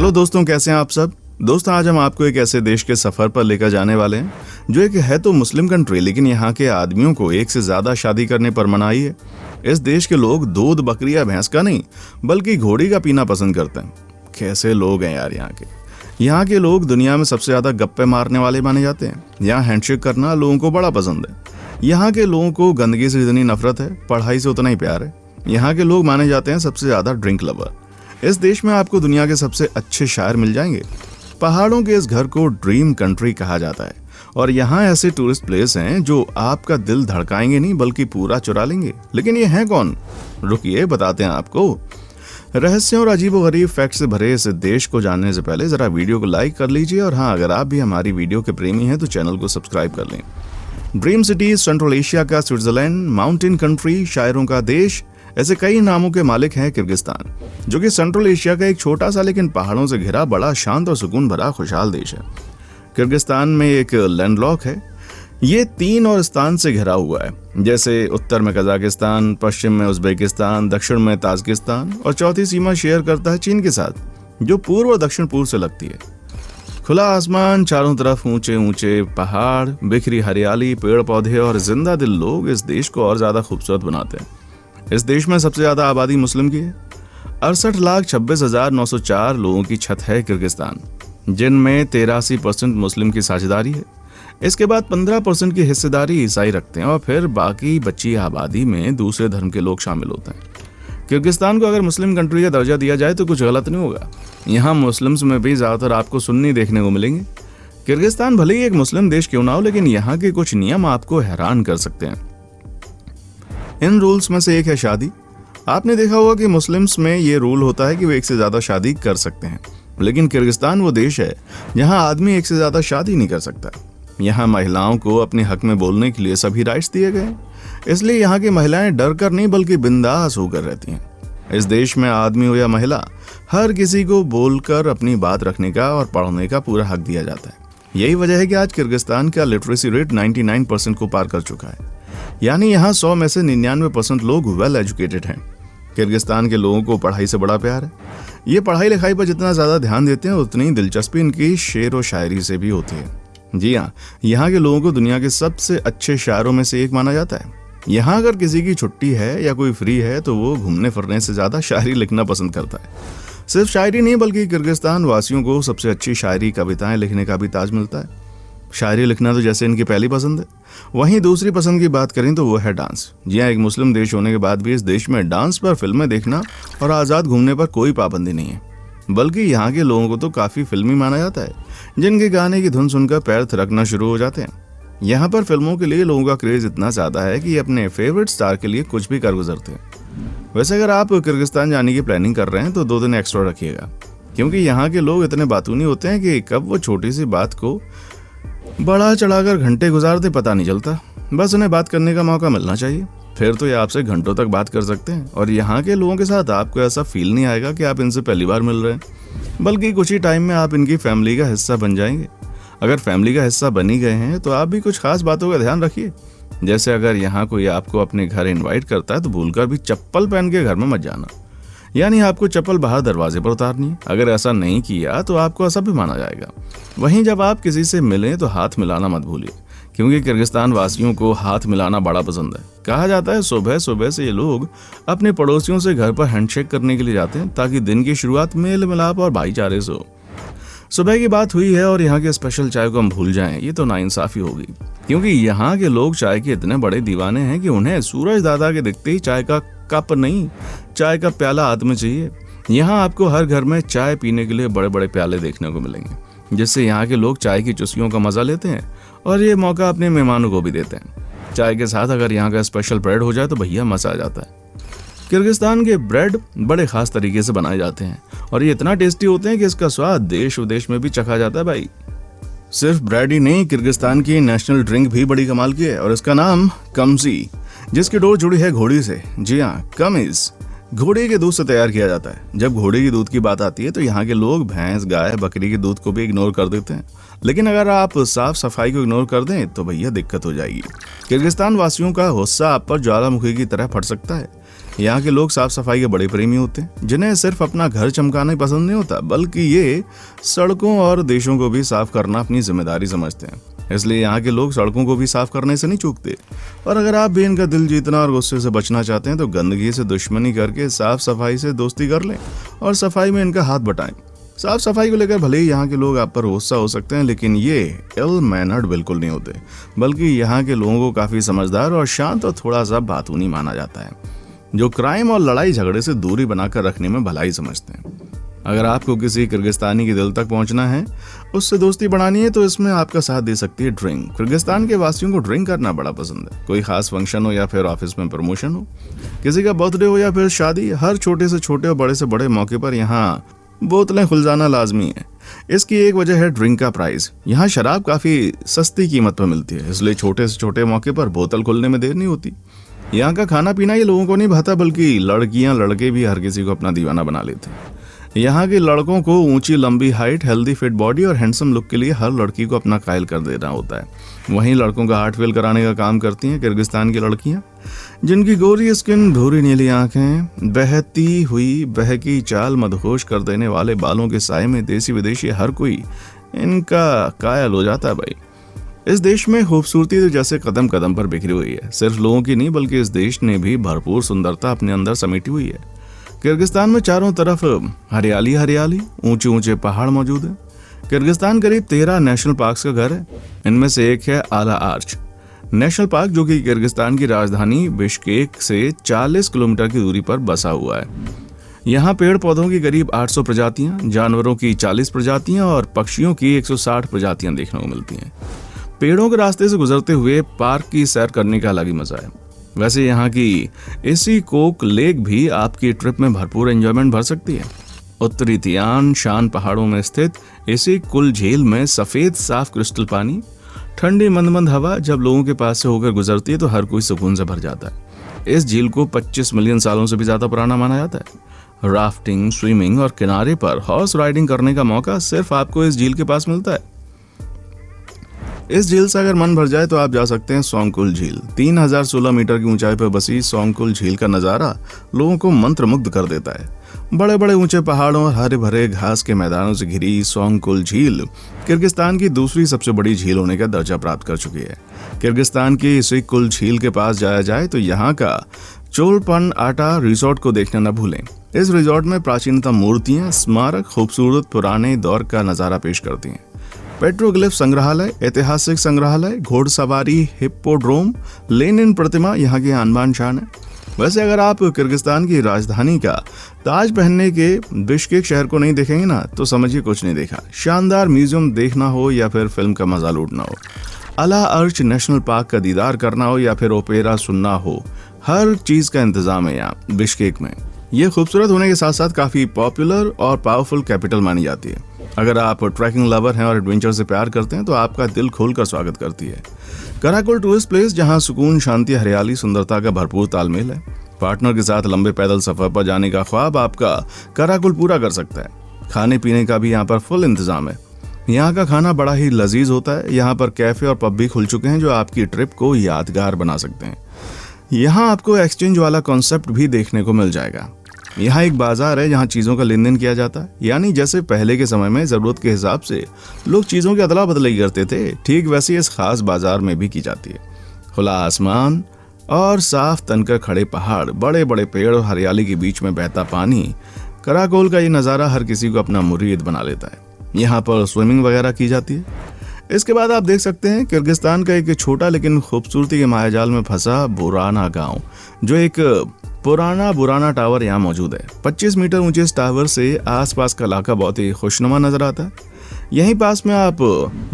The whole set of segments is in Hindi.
हेलो दोस्तों, कैसे हैं आप सब। दोस्तों, आज हम आपको एक ऐसे देश के सफर पर लेकर जाने वाले हैं जो एक है तो मुस्लिम कंट्री, लेकिन यहाँ के आदमियों को एक से ज्यादा शादी करने पर मनाही है। इस देश के लोग दूध, बकरी या भैंस का नहीं बल्कि घोड़ी का पीना पसंद करते हैं। कैसे लोग हैं यार यहाँ के लोग दुनिया में सबसे ज्यादा गप्पे मारने वाले माने जाते हैं। यहाँ हैंडशेक करना लोगों को बड़ा पसंद है। यहाँ के लोगों को गंदगी से जितनी नफरत है, पढ़ाई से उतना ही प्यार है। यहाँ के लोग माने जाते हैं सबसे ज्यादा ड्रिंक लवर। इस देश में आपको दुनिया के सबसे अच्छे शायर मिल जाएंगे। पहाड़ों के इस घर को ड्रीम कंट्री कहा जाता है और यहाँ ऐसे टूरिस्ट प्लेस हैं जो आपका दिल धड़काएंगे नहीं बल्कि पूरा चुरा लेंगे। लेकिन ये हैं कौन? रुकिए, बताते हैं आपको। रहस्यों और अजीबोगरीब फैक्ट से भरे इस देश को जानने से पहले जरा वीडियो को लाइक कर लीजिए और हाँ, अगर आप भी हमारी वीडियो के प्रेमी हैं तो चैनल को सब्सक्राइब कर लें। ड्रीम सिटी, सेंट्रल एशिया का स्विट्जरलैंड, माउंटेन कंट्री, शायरों का देश, ऐसे कई नामों के मालिक हैं किर्गिस्तान, जो कि सेंट्रल एशिया का एक छोटा सा लेकिन पहाड़ों से घिरा बड़ा शांत और सुकून भरा खुशहाल देश है। किर्गिस्तान में एक लैंडलॉक है। ये 3 और स्थान से घिरा हुआ है, जैसे उत्तर में कजाकिस्तान, पश्चिम में उज्बेकिस्तान, दक्षिण में ताजिकिस्तान और चौथी सीमा शेयर करता है चीन के साथ, जो पूर्व और दक्षिण पूर्व से लगती है। खुला आसमान, चारों तरफ ऊंचे ऊंचे पहाड़, बिखरी हरियाली, पेड़ पौधे और जिंदा दिल लोग इस देश को और ज्यादा खूबसूरत बनाते हैं। इस देश में सबसे ज्यादा आबादी मुस्लिम की है। 68,26,904 लोगों की छत है किर्गिस्तान, जिनमें 83% मुस्लिम की साझेदारी है। इसके बाद 15% की हिस्सेदारी ईसाई रखते हैं और फिर बाकी बची आबादी में दूसरे धर्म के लोग शामिल होते हैं। किर्गिस्तान को अगर मुस्लिम कंट्री का दर्जा दिया जाए तो कुछ गलत नहीं होगा। यहाँ मुस्लिम्स में भी ज्यादातर आपको सुन्नी देखने को मिलेंगे। किर्गिस्तान भले ही एक मुस्लिम देश क्यों ना हो, लेकिन यहाँ के कुछ नियम आपको हैरान कर सकते हैं। इन रूल्स में से एक है शादी। आपने देखा होगा कि मुस्लिम्स में ये रूल होता है कि वो एक से ज्यादा शादी कर सकते हैं, लेकिन किर्गिस्तान वो देश है जहां आदमी एक से ज्यादा शादी नहीं कर सकता। यहाँ महिलाओं को अपने हक में बोलने के लिए सभी राइट्स दिए गए हैं, इसलिए यहाँ की महिलाएं डर कर नहीं बल्कि बिंदास होकर रहती हैं। इस देश में आदमी हो या महिला, हर किसी को बोलकर अपनी बात रखने का और पढ़ने का पूरा हक दिया जाता है। यही वजह है कि आज किर्गिस्तान का लिटरेसी रेट 99% को पार कर चुका है, यानी यहाँ 100 में से 99% लोग वेल एजुकेटेड हैं। किर्गिस्तान के लोगों को पढ़ाई से बड़ा प्यार है। ये पढ़ाई लिखाई पर जितना ज्यादा ध्यान देते हैं उतनी दिलचस्पी इनकी शेर और शायरी से भी होती है। जी हाँ, यहाँ के लोगों को दुनिया के सबसे अच्छे शायरों में से एक माना जाता है। यहाँ अगर किसी की छुट्टी है या कोई फ्री है तो वो घूमने फिरने से ज्यादा शायरी लिखना पसंद करता है। सिर्फ शायरी नहीं बल्कि किर्गिस्तान वासियों को सबसे अच्छी शायरी, कविताएं लिखने का भी ताज मिलता है। शायरी लिखना तो जैसे इनकी पहली पसंद है। वहीं दूसरी पसंद की बात करें तो वो है डांस। जी हाँ, एक मुस्लिम देश होने के बाद भी इस देश में डांस पर फिल्में देखना और आज़ाद घूमने पर कोई पाबंदी नहीं है, बल्कि यहाँ के लोगों को तो काफ़ी फिल्मी माना जाता है, जिनके गाने की धुन सुनकर पैर थिरकना शुरू हो जाते हैं। यहाँ पर फिल्मों के लिए लोगों का क्रेज इतना ज़्यादा है कि अपने फेवरेट स्टार के लिए कुछ भी कर गुजरते हैं। वैसे अगर आप किर्गिस्तान जाने की प्लानिंग कर रहे हैं तो 2 दिन एक्स्ट्रा रखिएगा, क्योंकि यहाँ के लोग इतने बातूनी होते हैं कि कब वो छोटी सी बात को बड़ा चढ़ाकर घंटे गुजारते पता नहीं चलता। बस उन्हें बात करने का मौका मिलना चाहिए, फिर तो ये आपसे घंटों तक बात कर सकते हैं। और यहाँ के लोगों के साथ आपको ऐसा फील नहीं आएगा कि आप इनसे पहली बार मिल रहे हैं, बल्कि कुछ ही टाइम में आप इनकी फैमिली का हिस्सा बन जाएंगे। अगर फैमिली का हिस्सा बन ही गए हैं तो आप भी कुछ खास बातों का ध्यान रखिए। जैसे अगर यहाँ कोई आपको अपने घर इन्वाइट करता है तो भूलकर भी चप्पल पहन के घर में मत जाना, यानी आपको चप्पल बाहर दरवाजे पर उतारनी है। अगर ऐसा नहीं किया तो आपको असभ्य माना जाएगा। वहीं जब आप किसी से मिलें तो हाथ मिलाना मत भूलिए, क्योंकि किर्गिस्तान वासियों को हाथ मिलाना बड़ा पसंद है। कहा जाता है सुबह सुबह से ये लोग अपने पड़ोसियों से घर पर हैंडशेक करने के लिए जाते हैं, ताकि दिन की शुरुआत मेल मिलाप और भाईचारे से हो। सुबह की बात हुई है और यहाँ के स्पेशल चाय को हम भूल जाएं, ये तो नाइंसाफी होगी, क्योंकि यहाँ के लोग चाय के इतने बड़े दीवाने हैं कि उन्हें सूरज दादा के दिखते ही चाय का कप नहीं, चाय का प्याला हाथ में चाहिए। यहाँ आपको हर घर में चाय पीने के लिए बड़े बड़े प्याले देखने को मिलेंगे, जिससे यहाँ के लोग चाय की चुस्कियों का मजा लेते हैं और ये मौका अपने मेहमानों को भी देते हैं। चाय के साथ अगर यहाँ का स्पेशल ब्रेड हो जाए तो भैया मजा आ जाता है। किर्गिस्तान के ब्रेड बड़े खास तरीके से बनाए जाते हैं और ये इतना टेस्टी होते हैं कि इसका स्वाद देश विदेश में भी चखा जाता है भाई। सिर्फ ब्रेड ही नहीं, किर्गिस्तान की नेशनल ड्रिंक भी बड़ी कमाल की है और इसका नाम कमजी, जिसकी डोर जुड़ी है घोड़ी से। जी हाँ, कमिज घोड़े के दूध से तैयार किया जाता है। जब घोड़े की दूध की बात आती है तो यहाँ के लोग भैंस, गाय, बकरी के दूध को भी इग्नोर कर देते हैं, लेकिन अगर आप साफ सफाई को इग्नोर कर दें तो भैया दिक्कत हो जाएगी। किर्गिस्तान वासियों का गुस्सा आप पर ज्वालामुखी की तरह फट सकता है। यहाँ के लोग साफ सफाई के बड़े प्रेमी होते हैं, जिन्हें सिर्फ अपना घर चमकाना ही पसंद नहीं होता, बल्कि ये सड़कों और देशों को भी साफ करना अपनी जिम्मेदारी समझते हैं। इसलिए यहाँ के लोग सड़कों को भी साफ करने से नहीं चूकते। और अगर आप भी इनका दिल जीतना और गुस्से से बचना चाहते हैं तो गंदगी से दुश्मनी करके साफ सफाई से दोस्ती कर लें और सफाई में इनका हाथ बटाएं। साफ सफाई को लेकर भले ही यहाँ के लोग आप पर गुस्सा हो सकते हैं, लेकिन ये इल मैनर्ड बिल्कुल नहीं होते, बल्कि यहाँ के लोगों को काफी समझदार और शांत और थोड़ा सा बातूनी माना जाता है, जो क्राइम और लड़ाई झगड़े से दूरी बनाकर रखने में भलाई समझते हैं। अगर आपको किसी किर्गिस्तानी के दिल तक पहुंचना है, उससे दोस्ती बढ़ानी है, तो इसमें आपका साथ दे सकती है ड्रिंक। किर्गिस्तान के वासियों को ड्रिंक करना बड़ा पसंद है। कोई खास फंक्शन हो या फिर ऑफिस में प्रमोशन हो, किसी का बर्थडे हो या फिर शादी, हर छोटे से छोटे और बड़े से बड़े मौके पर यहाँ बोतलें खुल जाना लाजमी है। इसकी एक वजह है ड्रिंक का प्राइस। यहाँ शराब काफी सस्ती कीमत पर मिलती है, इसलिए छोटे से छोटे मौके पर बोतल खुलने में देर नहीं होती। यहाँ का खाना पीना ये लोगों को नहीं भाता, बल्कि लड़कियां लड़के भी हर किसी को अपना दीवाना बना लेते हैं। यहाँ के लड़कों को ऊंची लंबी हाइट, हेल्दी फिट बॉडी और हैंडसम लुक के लिए हर लड़की को अपना कायल कर देना होता है। वहीं लड़कों का हार्ट फेल कराने का काम करती हैं किर्गिस्तान की लड़कियां, जिनकी गोरी स्किन, भूरी नीली आंखें, बहती हुई बहकी चाल, मदहोश कर देने वाले बालों के साए में देसी विदेशी हर कोई इनका कायल हो जाता है। भाई, इस देश में खूबसूरती तो जैसे कदम कदम पर बिखरी हुई है। सिर्फ लोगों की नहीं, बल्कि इस देश ने भी भरपूर सुंदरता अपने अंदर समेटी हुई है। किर्गिस्तान में चारों तरफ हरियाली हरियाली, ऊंचे ऊंचे पहाड़ मौजूद है। किर्गिस्तान करीब 13 नेशनल पार्क्स का घर है। इनमें से एक है आला आर्च नेशनल पार्क, जो कि किर्गिस्तान की राजधानी बिश्केक से 40 किलोमीटर की दूरी पर बसा हुआ है। यहाँ पेड़ पौधों की करीब 800 प्रजातियां, जानवरों की 40 प्रजातियां और पक्षियों की 160 प्रजातियां देखने को मिलती हैं। पेड़ों के रास्ते से गुजरते हुए पार्क की सैर करने का अलग ही मजा है। वैसे यहाँ की एसी कोक लेक भी आपकी ट्रिप में भरपूर एंजॉयमेंट भर सकती है। उत्तरी तियान शान पहाड़ों में स्थित इसी कुल झील में सफेद साफ क्रिस्टल पानी, ठंडी मंद मंद हवा जब लोगों के पास से होकर गुजरती है तो हर कोई सुकून से भर जाता है। इस झील को 25 मिलियन सालों से भी ज्यादा पुराना माना जाता है। राफ्टिंग, स्विमिंग और किनारे पर हॉर्स राइडिंग करने का मौका सिर्फ आपको इस झील के पास मिलता है। इस झील से अगर मन भर जाए तो आप जा सकते हैं सोंगकुल झील। 3016 मीटर की ऊंचाई पर बसी सोंगकुल झील का नजारा लोगों को मंत्रमुग्ध कर देता है। बड़े बड़े ऊंचे पहाड़ों और हरे भरे घास के मैदानों से घिरी सोंगकुल झील किर्गिस्तान की दूसरी सबसे बड़ी झील होने का दर्जा प्राप्त कर चुकी है। किर्गिस्तान की इसी कुल झील के पास जाया जाए तो यहाँ का चोलपन आटा रिसोर्ट को देखना न भूलें। इस रिसोर्ट में प्राचीनतम मूर्तियां, स्मारक, खूबसूरत पुराने दौर का नजारा पेश करती हैं। पेट्रोग्लिफ संग्रहालय, ऐतिहासिक संग्रहालय, घोड़सवारी, हिप्पोड्रोम, लेनिन प्रतिमा यहाँ की आन शान है। वैसे अगर आप किर्गिस्तान की राजधानी का ताज पहनने के बिश्केक शहर को नहीं देखेंगे ना, तो समझिए कुछ नहीं देखा। शानदार म्यूजियम देखना हो या फिर फिल्म का मजा लूटना हो, आला आर्च नेशनल पार्क का दीदार करना हो या फिर ओपेरा सुनना हो, हर चीज का इंतजाम है यहाँ बिश्केक में। ये खूबसूरत होने के साथ साथ काफी पॉपुलर और पावरफुल कैपिटल मानी जाती है। अगर आप ट्रैकिंग लवर हैं और एडवेंचर से प्यार करते हैं तो आपका दिल खोलकर स्वागत करती है। कराकुल टूरिस्ट प्लेस, जहां सुकून, शांति, हरियाली, सुंदरता का भरपूर तालमेल है। पार्टनर के साथ लंबे पैदल सफर पर जाने का ख्वाब आपका कराकुल पूरा कर सकता है। खाने पीने का भी यहाँ पर फुल इंतजाम है। यहाँ का खाना बड़ा ही लजीज होता है। यहाँ पर कैफे और पब भी खुल चुके हैं जो आपकी ट्रिप को यादगार बना सकते हैं। यहाँ आपको एक्सचेंज वाला कॉन्सेप्ट भी देखने को मिल जाएगा। यहाँ एक बाजार है जहाँ चीजों का लेन देन किया जाता है, यानी जैसे पहले के समय में जरूरत के हिसाब से लोग चीजों की अदला बदली करते थे, ठीक वैसे इस खास बाजार में भी की जाती है। खुला आसमान और साफ तनकर खड़े पहाड़, बड़े बड़े पेड़ और हरियाली के बीच में बहता पानी, कराकोल का ये नज़ारा हर किसी को अपना मुरीद बना लेता है। यहाँ पर स्विमिंग वगैरह की जाती है। इसके बाद आप देख सकते हैं किर्गिस्तान का एक छोटा लेकिन खूबसूरती के मायाजाल में फंसा बुराना गांव, जो एक पुराना बुराना टावर यहाँ मौजूद है। 25 मीटर ऊंचे इस टावर से आसपास का इलाका बहुत ही खुशनुमा नजर आता है। यहीं पास में आप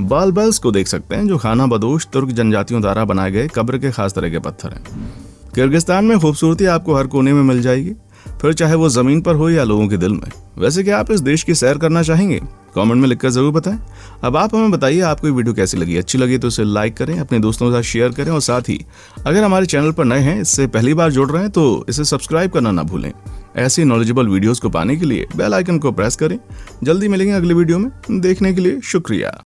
बालबल्स को देख सकते हैं, जो खाना बदोश तुर्क जनजातियों द्वारा बनाए गए कब्र के खास तरह के पत्थर हैं। किर्गिस्तान में खूबसूरती आपको हर कोने में मिल जाएगी, फिर चाहे वो जमीन पर हो या लोगों के दिल में। वैसे क्या आप इस देश की सैर करना चाहेंगे? कमेंट में लिखकर जरूर बताएं। अब आप हमें बताइए आपको ये वीडियो कैसी लगी। अच्छी लगी तो इसे लाइक करें, अपने दोस्तों के साथ शेयर करें और साथ ही अगर हमारे चैनल पर नए हैं, इससे पहली बार जुड़ रहे हैं, तो इसे सब्सक्राइब करना ना भूलें। ऐसी नॉलेजेबल वीडियोस को पाने के लिए बेल आइकन को प्रेस करें। जल्दी मिलेंगे अगली वीडियो में। देखने के लिए शुक्रिया।